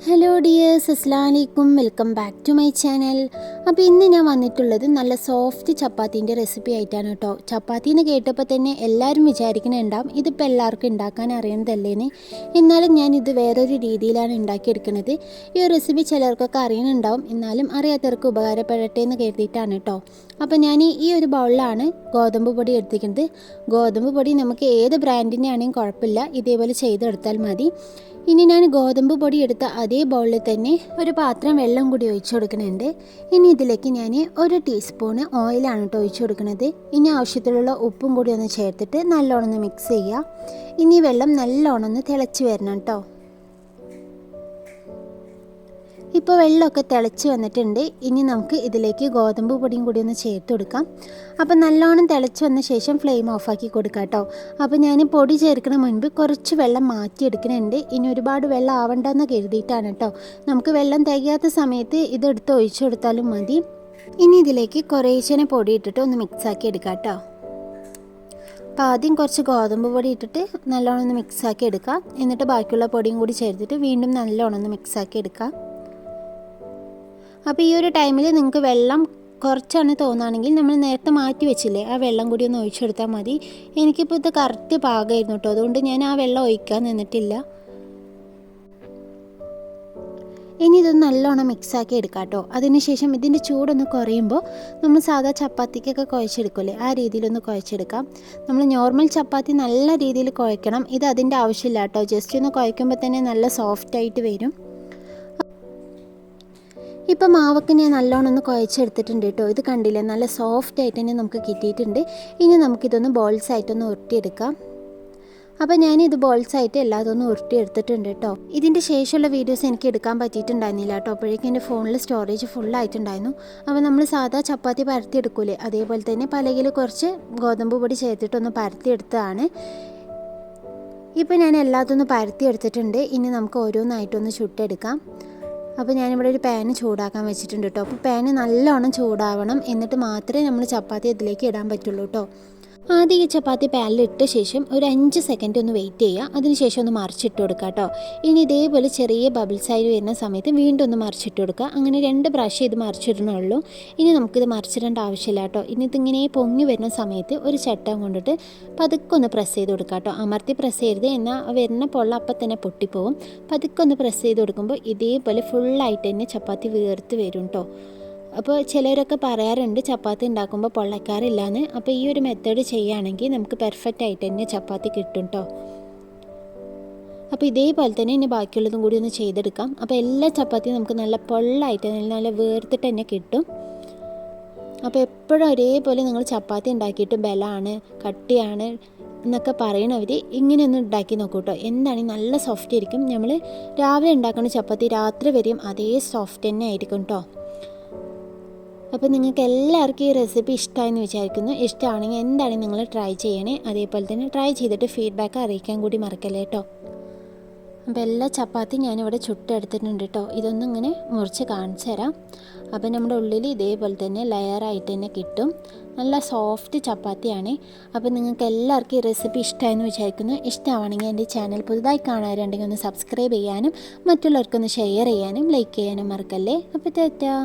Hello dears, അസ്സലാമലൈക്കും. Welcome back to my channel. അപ്പോൾ ഇന്ന് ഞാൻ വന്നിട്ടുള്ളത് നല്ല സോഫ്റ്റ് ചപ്പാത്തീൻ്റെ റെസിപ്പി ആയിട്ടാണ് കേട്ടോ. ചപ്പാത്തി എന്ന് കേട്ടപ്പോൾ തന്നെ എല്ലാവരും വിചാരിക്കുന്നുണ്ടാവും ഇതിപ്പോൾ എല്ലാവർക്കും ഉണ്ടാക്കാൻ അറിയുന്നതല്ലേന്ന്. എന്നാലും ഞാൻ ഇത് വേറൊരു രീതിയിലാണ് ഉണ്ടാക്കിയെടുക്കുന്നത്. ഈ ഒരു റെസിപ്പി ചിലർക്കൊക്കെ അറിയുന്നുണ്ടാവും, എന്നാലും അറിയാത്തവർക്ക് ഉപകാരപ്പെടട്ടെ എന്ന് കരുതിയിട്ടാണ് കേട്ടോ. അപ്പോൾ ഞാൻ ഈ ഒരു ബൗളിലാണ് ഗോതമ്പ് പൊടി എടുത്തിരിക്കുന്നത്. ഗോതമ്പ് പൊടി നമുക്ക് ഏത് ബ്രാൻഡിൻ്റെ ആണെങ്കിലും കുഴപ്പമില്ല, ഇതേപോലെ ചെയ്തെടുത്താൽ മതി. ഇനി ഞാൻ ഗോതമ്പ് പൊടി എടുത്ത അതേ ബൗളിൽ തന്നെ ഒരു പാത്രം വെള്ളം കൂടി ഒഴിച്ചു കൊടുക്കുന്നുണ്ട്. ഇനി ഇതിലേക്ക് ഞാൻ 1 ടീസ്പൂണ് ഓയിലാണ് കേട്ടോ ഒഴിച്ചു കൊടുക്കുന്നത്. ഇനി ആവശ്യത്തിലുള്ള ഉപ്പും കൂടി ഒന്ന് ചേർത്തിട്ട് നല്ലോണം ഒന്ന് മിക്സ് ചെയ്യുക. ഇനി വെള്ളം നല്ലോണം ഒന്ന് തിളച്ച് വരണം കേട്ടോ. ഇപ്പോൾ വെള്ളമൊക്കെ തിളച്ച് വന്നിട്ടുണ്ട്. ഇനി നമുക്ക് ഇതിലേക്ക് ഗോതമ്പ് പൊടിയും കൂടി ഒന്ന് ചേർത്ത് കൊടുക്കാം. അപ്പോൾ നല്ലോണം തിളച്ച് വന്ന ശേഷം ഫ്ലെയിം ഓഫാക്കി കൊടുക്കാം കേട്ടോ. അപ്പോൾ ഞാൻ പൊടി ചേർക്കുന്ന മുൻപ് കുറച്ച് വെള്ളം മാറ്റിയെടുക്കുന്നുണ്ട്. ഇനി ഒരുപാട് വെള്ളം ആവണ്ടെന്ന് കരുതിയിട്ടാണ് കേട്ടോ. നമുക്ക് വെള്ളം തികയാത്ത സമയത്ത് ഇതെടുത്ത് ഒഴിച്ചു കൊടുത്താലും മതി. ഇനി ഇതിലേക്ക് കുറേശ്ശെ പൊടി ഇട്ടിട്ട് ഒന്ന് മിക്സാക്കി എടുക്കാം കേട്ടോ. അപ്പോൾ ആദ്യം കുറച്ച് ഗോതമ്പ് പൊടി ഇട്ടിട്ട് നല്ലോണം ഒന്ന് മിക്സാക്കി എടുക്കാം. എന്നിട്ട് ബാക്കിയുള്ള പൊടിയും കൂടി ചേർത്തിട്ട് വീണ്ടും നല്ലോണം ഒന്ന് മിക്സാക്കി എടുക്കാം. അപ്പോൾ ഈ ഒരു ടൈമിൽ നിങ്ങൾക്ക് വെള്ളം കുറച്ചാണ് തോന്നുകയാണെങ്കിൽ നമ്മൾ നേരത്തെ മാറ്റി വെച്ചില്ലേ, ആ വെള്ളം കൂടി ഒന്ന് ഒഴിച്ചെടുത്താൽ മതി. എനിക്കിപ്പോൾ ഇത് കറക്റ്റ് പാകമായിരുന്നു കേട്ടോ, അതുകൊണ്ട് ഞാൻ ആ വെള്ളം ഒഴിക്കാൻ നിന്നിട്ടില്ല. ഇനി ഇതൊന്ന് നല്ലോണം മിക്സാക്കി എടുക്കാം കേട്ടോ. അതിനുശേഷം ഇതിൻ്റെ ചൂടൊന്ന് കുറയുമ്പോൾ നമ്മൾ സാധാ ചപ്പാത്തിക്കൊക്കെ കുഴച്ചെടുക്കില്ലേ, ആ രീതിയിലൊന്ന് കുഴച്ചെടുക്കാം. നമ്മൾ നോർമൽ ചപ്പാത്തി നല്ല രീതിയിൽ കുഴക്കണം. ഇത് അതിൻ്റെ ആവശ്യമില്ല കേട്ടോ, ജസ്റ്റ് ഒന്ന് കുഴക്കുമ്പോൾ തന്നെ നല്ല സോഫ്റ്റായിട്ട് വരും. ഇപ്പോൾ മാവൊക്കെ ഞാൻ നല്ലോണം ഒന്ന് കുഴച്ചെടുത്തിട്ടുണ്ട് കേട്ടോ. ഇത് കണ്ടില്ലേ, നല്ല സോഫ്റ്റ് ആയിട്ട് തന്നെ നമുക്ക് കിട്ടിയിട്ടുണ്ട്. ഇനി നമുക്കിതൊന്ന് ബോൾസ് ആയിട്ടൊന്ന് ഉരുട്ടിയെടുക്കാം. അപ്പോൾ ഞാനിത് ബോൾസ് ആയിട്ട് എല്ലാതൊന്ന് ഉരുട്ടിയെടുത്തിട്ടുണ്ട് കേട്ടോ. ഇതിൻ്റെ ശേഷമുള്ള വീഡിയോസ് എനിക്ക് എടുക്കാൻ പറ്റിയിട്ടുണ്ടായിരുന്നില്ല കേട്ടോ. അപ്പോഴേക്കും എൻ്റെ ഫോണിൽ സ്റ്റോറേജ് ഫുള്ളായിട്ടുണ്ടായിരുന്നു. അപ്പോൾ നമ്മൾ സാധാ ചപ്പാത്തി പരത്തിയെടുക്കൂലേ, അതേപോലെ തന്നെ പലകയിൽ കുറച്ച് ഗോതമ്പ് പൊടി ചേർത്തിട്ടൊന്ന് പരത്തിയെടുത്തതാണ്. ഇപ്പോൾ ഞാൻ എല്ലാതൊന്ന് പരത്തിയെടുത്തിട്ടുണ്ട്. ഇനി നമുക്ക് ഓരോന്നായിട്ടൊന്ന് ചുട്ടെടുക്കാം. അപ്പോൾ ഞാനിവിടെ ഒരു പാന് ചൂടാക്കാൻ വെച്ചിട്ടുണ്ട് കേട്ടോ. അപ്പോൾ പാന് നല്ലോണം ചൂടാവണം, എന്നിട്ട് മാത്രമേ നമ്മൾ ചപ്പാത്തി ഇതിലേക്ക് ഇടാൻ പറ്റുള്ളൂ കേട്ടോ. ആദ്യം ഈ ചപ്പാത്തി പാനിലിട്ട ശേഷം ഒരു 5 സെക്കൻഡ് ഒന്ന് വെയിറ്റ് ചെയ്യുക. അതിനുശേഷം ഒന്ന് മറിച്ചിട്ട് കൊടുക്കുക കേട്ടോ. ഇനി ഇതേപോലെ ചെറിയ ബബിൾസ് ആയി വരുന്ന സമയത്ത് വീണ്ടും ഒന്ന് മറിച്ചിട്ട് കൊടുക്കുക. അങ്ങനെ 2 പ്രാവശ്യം ഇത് മറിച്ചിടണുള്ളൂ. ഇനി നമുക്കിത് മറിച്ചിടേണ്ട ആവശ്യമില്ല കേട്ടോ. ഇനി ഇതിങ്ങനെ പൊങ്ങി വരുന്ന സമയത്ത് ഒരു ചട്ടം കൊണ്ടിട്ട് പതുക്കെ ഒന്ന് പ്രസ് ചെയ്ത് കൊടുക്കുക കേട്ടോ. അമർത്തി പ്രസ് ചെയ്യരുത്, എന്നാൽ വരുന്ന പൊള്ള അപ്പം തന്നെ പൊട്ടിപ്പോവും. പതുക്കെ ഒന്ന് പ്രസ് ചെയ്ത് കൊടുക്കുമ്പോൾ ഇതേപോലെ ഫുള്ളായിട്ട് തന്നെ ചപ്പാത്തി വീർത്ത് വരും കേട്ടോ. അപ്പോൾ ചിലരൊക്കെ പറയാറുണ്ട് ചപ്പാത്തി ഉണ്ടാക്കുമ്പോൾ പൊള്ളക്കാറില്ലാന്ന്. അപ്പോൾ ഈ ഒരു മെത്തേഡ് ചെയ്യുകയാണെങ്കിൽ നമുക്ക് പെർഫെക്റ്റ് ആയിട്ട് തന്നെ ചപ്പാത്തി കിട്ടും കേട്ടോ. അപ്പോൾ ഇതേപോലെ തന്നെ ഇനി ബാക്കിയുള്ളതും കൂടി ഒന്ന് ചെയ്തെടുക്കാം. അപ്പോൾ എല്ലാ ചപ്പാത്തിയും നമുക്ക് നല്ല പൊള്ളായിട്ട് നല്ല വീർത്തിട്ട് തന്നെ കിട്ടും. അപ്പോൾ എപ്പോഴും ഒരേപോലെ നിങ്ങൾ ചപ്പാത്തി ഉണ്ടാക്കിയിട്ട് ബലമാണ്, കട്ടിയാണ് എന്നൊക്കെ പറയണവർ ഇങ്ങനെയൊന്ന് ഉണ്ടാക്കി നോക്കൂ കേട്ടോ. എന്താണെങ്കിൽ നല്ല സോഫ്റ്റ് ആയിരിക്കും. നമ്മൾ രാവിലെ ഉണ്ടാക്കുന്ന ചപ്പാത്തി രാത്രി വരെയും അതേ സോഫ്റ്റ് തന്നെ ആയിരിക്കും കേട്ടോ. അപ്പോൾ നിങ്ങൾക്ക് എല്ലാവർക്കും ഈ റെസിപ്പി ഇഷ്ടമായെന്ന് വിചാരിക്കുന്നു. ഇഷ്ടമാണെങ്കിൽ എന്താണെങ്കിൽ നിങ്ങൾ ട്രൈ ചെയ്യണേ. അതേപോലെ തന്നെ ട്രൈ ചെയ്തിട്ട് ഫീഡ്ബാക്ക് അറിയിക്കാൻ കൂടി മറക്കല്ലേ കേട്ടോ. അപ്പോൾ എല്ലാ ചപ്പാത്തിയും ഞാനിവിടെ ചുട്ടെടുത്തിട്ടുണ്ട് കേട്ടോ. ഇതൊന്നും ഇങ്ങനെ മുറിച്ച് കാണിച്ചു തരാം. അപ്പോൾ നമ്മുടെ ഉള്ളിൽ ഇതേപോലെ തന്നെ ലെയറായിട്ട് തന്നെ കിട്ടും. നല്ല സോഫ്റ്റ് ചപ്പാത്തിയാണ്. അപ്പോൾ നിങ്ങൾക്ക് എല്ലാവർക്കും ഈ റെസിപ്പി ഇഷ്ടമായെന്ന് വിചാരിക്കുന്നു. ഇഷ്ടമാണെങ്കിൽ എൻ്റെ ചാനൽ പുതുതായി കാണാറുണ്ടെങ്കിൽ ഒന്ന് സബ്സ്ക്രൈബ് ചെയ്യാനും മറ്റുള്ളവർക്കൊന്ന് ഷെയർ ചെയ്യാനും ലൈക്ക് ചെയ്യാനും മറക്കല്ലേ. അപ്പോൾ ടാറ്റാ.